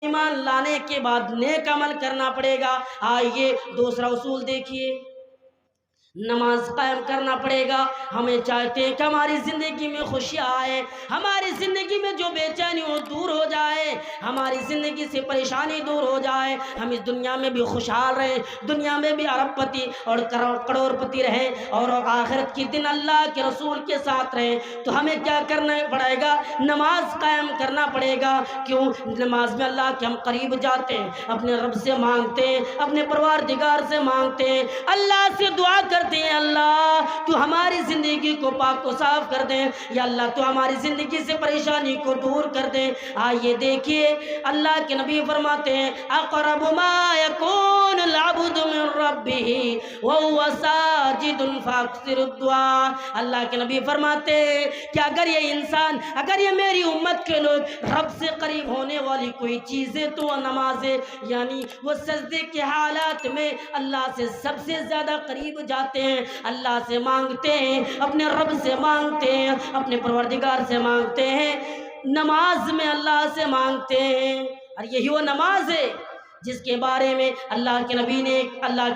ایمان لانے کے بعد نیک عمل کرنا پڑے گا۔ آئیے دوسرا اصول دیکھیے، نماز قائم کرنا پڑے گا۔ ہمیں چاہتے ہیں کہ ہماری زندگی میں خوشیاں آئے، ہماری زندگی میں جو بے چینی وہ دور ہو جائے، ہماری زندگی سے پریشانی دور ہو جائے، ہم اس دنیا میں بھی خوشحال رہیں، دنیا میں بھی ارب پتی اور کروڑ پتی رہیں، اور آخرت کی دن اللہ کے رسول کے ساتھ رہیں۔ تو ہمیں کیا کرنا پڑے گا؟ نماز قائم کرنا پڑے گا۔ کیوں؟ نماز میں اللہ کے ہم قریب جاتے ہیں، اپنے رب سے مانگتے ہیں، اپنے پروردگار سے مانگتے ہیں، اللہ سے دعا کرتے ہیں، اللہ تو ہماری زندگی کو پاک و صاف کر دیں، یا اللہ تو ہماری زندگی سے پریشانی کو دور کر دیں۔ آئیے دیکھیے اللہ کے نبی فرماتے ہیں اقرب ما یکون العبد من ربہ وہو ساجد فاکثر الدعاء۔ اللہ کے نبی فرماتے ہیں کہ اگر یہ انسان، اگر یہ میری امت کے لوگ رب سے قریب ہونے والی کوئی چیز ہے تو وہ نماز ہے، یعنی وہ سجدے کے حالات میں اللہ سے سب سے زیادہ قریب جاتے ہیں، اللہ سے مانگتے ہیں، اپنے رب سے مانگتے ہیں، اپنے پروردگار سے مانگتے ہیں، نماز میں اللہ سے مانگتے ہیں۔ اور یہی وہ نماز ہے جس کے بارے میں اللہ کے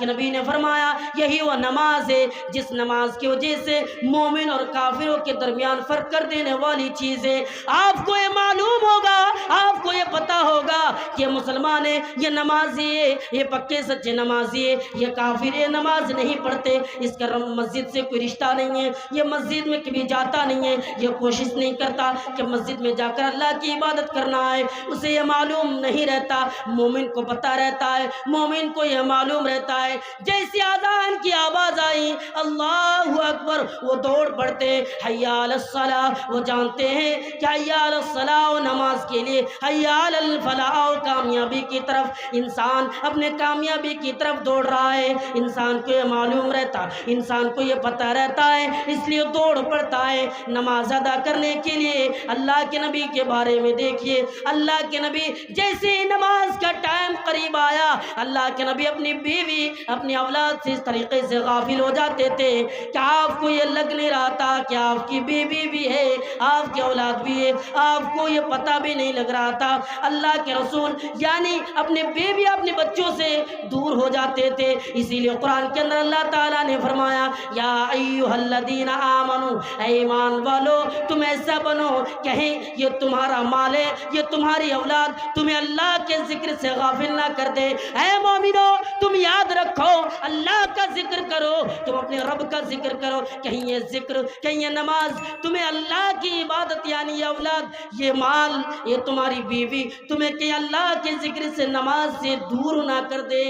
نبی نے فرمایا یہی وہ نماز ہے جس نماز کی وجہ سے مومن اور کافروں کے درمیان فرق کر دینے والی چیز ہے۔ آپ کو یہ معلوم ہوگا، آپ کو یہ پتہ ہوگا کہ یہ مسلمان ہے، یہ نمازی ہے، یہ پکے سچے نمازی ہے، یہ کافر ہے، نماز نہیں پڑھتے، اس کا مسجد سے کوئی رشتہ نہیں ہے، یہ مسجد میں کبھی جاتا نہیں ہے، یہ کوشش نہیں کرتا کہ مسجد میں جا کر اللہ کی عبادت کرنا ہے، اسے یہ معلوم نہیں رہتا۔ مومن کو پتہ رہتا ہے، مومن کو یہ معلوم رہتا ہے، جیسی اذان کی آواز آئی اللہ اکبر وہ دوڑ پڑتے، حی علی الصلاۃ وہ جانتے ہیں کہ حی علی الصلاۃ نماز کے لیے، حی علی الفلاح کامیابی کی طرف، انسان اپنے کامیابی کی طرف دوڑ رہا ہے۔ انسان کو یہ معلوم رہتا، انسان کو یہ پتہ رہتا ہے، اس لیے دوڑ پڑتا ہے نماز ادا کرنے کے لیے۔ اللہ کے نبی کے بارے میں دیکھیے، اللہ کے نبی جیسے نماز کا ٹائم قریب آیا، اللہ کے نبی اپنی بیوی اپنی اولاد سے اس طریقے سے غافل ہو جاتے تھے کہ آپ کو یہ لگ نہیں رہا تھا کہ آپ کی بیوی بھی ہے، آپ کی اولاد بھی ہے، آپ کو یہ پتہ بھی نہیں لگ رہا تھا۔ اللہ کے رسول یعنی اپنے بیوی اپنے بچوں سے دور ہو جاتے تھے، اسی لیے قرآن کے اندر اللہ تعالیٰ نے فرمایا یا ایھا الذین آمنوا، اے ایمان والو تم ایسا بنو کہیں یہ تمہارا مال ہے، یہ تمہاری اولاد تمہیں اللہ کے ذکر سے غافل نہ کر دے۔ اے مومنو تم یاد رکھو، اللہ کا ذکر کرو، تم اپنے رب کا ذکر کرو، کہیں یہ ذکر، کہیں یہ نماز تمہیں اللہ کی عبادت یعنی یہ اولاد، یہ مال، یہ تمہاری بیوی تمہیں کہ اللہ کے ذکر سے نماز سے دور نہ کر دے،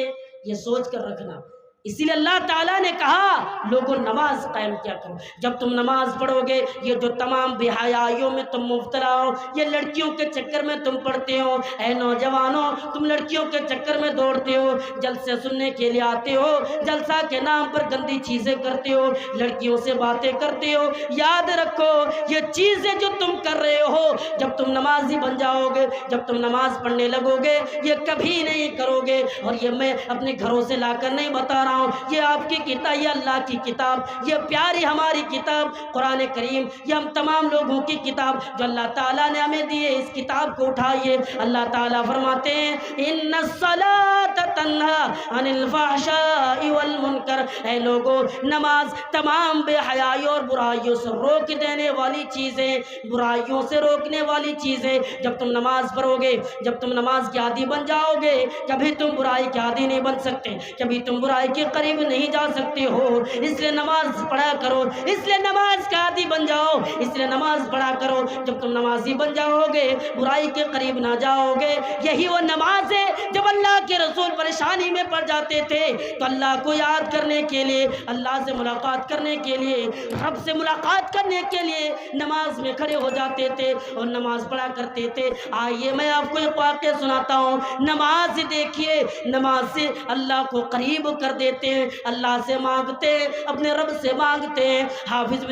یہ سوچ کر رکھنا۔ اسی لیے اللہ تعالیٰ نے کہا لوگوں نماز قائم کیا کرو۔ جب تم نماز پڑھو گے، یہ جو تمام بے حیائیوں میں تم مبتلا ہو، یہ لڑکیوں کے چکر میں تم پڑھتے ہو، اے نوجوانوں تم لڑکیوں کے چکر میں دوڑتے ہو، جلسے سننے کے لیے آتے ہو، جلسہ کے نام پر گندی چیزیں کرتے ہو، لڑکیوں سے باتیں کرتے ہو، یاد رکھو یہ چیزیں جو تم کر رہے ہو جب تم نمازی بن جاؤ گے، جب تم نماز پڑھنے لگو گے یہ کبھی نہیں کرو گے۔ اور یہ میں اپنے گھروں سے لا کر نہیں بتا رہا ہوں، یہ آپ کی کتاب، یہ اللہ کی کتاب، یہ پیاری ہماری کتاب قرآن کریم، یہ ہم تمام لوگوں کی کتاب جو اللہ تعالیٰ نے ہمیں دی ہے، اس کتاب کو اٹھائیے۔ اللہ تعالیٰ فرماتے ہیں ان الصلاۃ تنہی عن الفحشاء والمنکر، اے لوگو نماز تمام بے حیائی اور برائیوں سے روک دینے والی چیز ہے، برائیوں سے روکنے والی چیز ہے۔ جب تم نماز پڑھو گے، جب تم نماز کے عادی بن جاؤ گے، کبھی تم برائی کے عادی نہیں بن سکتے، کبھی تم برائی کے قریب نہیں جا سکتے ہو، اس لیے نماز پڑھا کرو، اس لیے نماز کا عادی بن جاؤ، اس لیے نماز پڑھا کرو۔ جب تم نمازی بن جاؤ گے برائی کے قریب نہ جاؤ گے۔ یہی وہ نماز ہے جب اللہ کے رسول پریشانی میں پڑ جاتے تھے تو اللہ کو یاد کرنے کے لیے، اللہ سے ملاقات کرنے کے لیے، رب سے ملاقات کرنے کے لیے نماز میں کھڑے ہو جاتے تھے اور نماز پڑھا کرتے تھے۔ آئیے میں آپ کو ایک واقعہ سناتا ہوں۔ نماز دیکھیے، نماز سے اللہ کو قریب کر دیتے ہیں، اللہ سے مانگتے ہیں، اپنے رب سے مانگتے ہیں۔ حافظ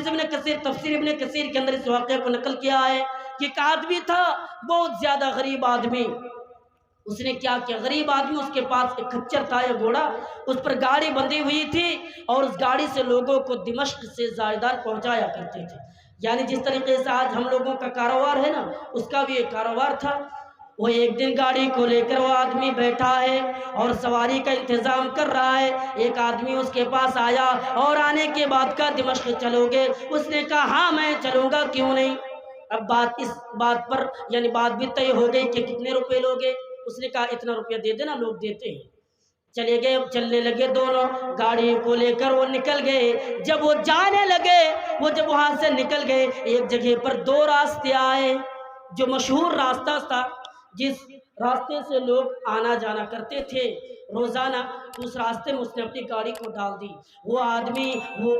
ابن کثیر تفسیر ابن کثیر کے اندر اس واقعے کو نقل کیا ہے کہ ایک آدمی تھا بہت زیادہ غریب آدمی، اس نے کیا کیا، غریب آدمی اس کے پاس ایک کچر تھا یا گھوڑا، اس پر گاڑی بندھی ہوئی تھی اور اس گاڑی سے لوگوں کو دمشق سے زائدان پہنچایا کرتے تھے۔ یعنی جس طریقے سے آج ہم لوگوں کا کاروبار ہے نا، اس کا بھی ایک کاروبار تھا۔ وہ ایک دن گاڑی کو لے کر وہ آدمی بیٹھا ہے اور سواری کا انتظام کر رہا ہے۔ ایک آدمی اس کے پاس آیا اور آنے کے بعد کہا دمشق چلو گے؟ اس نے کہا ہاں میں چلوں گا، کیوں نہیں۔ اب اس بات پر یعنی بات بھی طے ہو گئی کہ کتنے روپے لوگے؟ اس نے کہا اتنا روپیہ دے دینا، لوگ دیتے ہیں۔ چلے گئے، چلنے لگے دونوں، گاڑی کو لے کر وہ نکل گئے۔ جب وہ جانے لگے، وہ جب وہاں سے نکل گئے، ایک جگہ پر دو راستے آئے، جو مشہور راستہ تھا، جس راستے سے لوگ آنا جانا کرتے تھے روزانہ، اس راستے میں اس نے اپنی گاڑی کو ڈال دی۔ وہ آدمی، وہ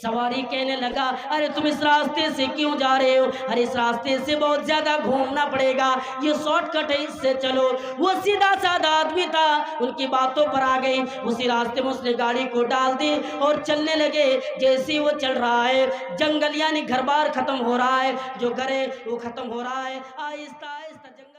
سواری کہنے لگا ارے تم اس راستے سے کیوں جا رہے ہو؟ ارے اس راستے سے بہت زیادہ گھومنا پڑے گا، یہ شارٹ کٹ ہے، اس سے چلو۔ وہ سیدھا سادہ آدمی تھا، ان کی باتوں پر آ گئی، اسی راستے میں اس نے گاڑی کو ڈال دی اور چلنے لگے۔ جیسے وہ چل رہا ہے، جنگل یعنی گھر بار ختم ہو رہا ہے، جو گھر ہے وہ ختم ہو رہا ہے، آہستہ آہستہ جنگل